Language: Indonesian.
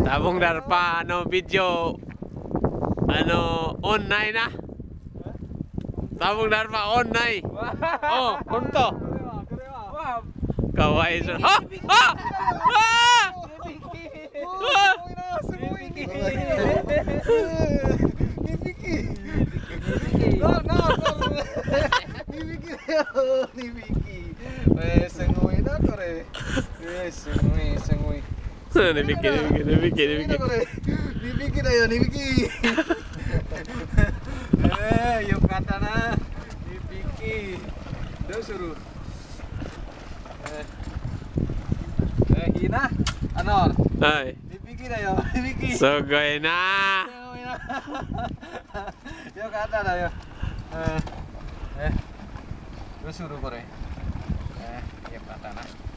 Tabung darpa no video ano online na. Tabung darpa online. Oh, konto. Kawai so. Ah! Ah! Ah! Yung kata na Nibiki. Daw suruh. Hina. Ano? Ay. Nibiki na yo. Nibiki. Sogoy na. Yung kata na yo. Daw suruh kore. Yung kata na.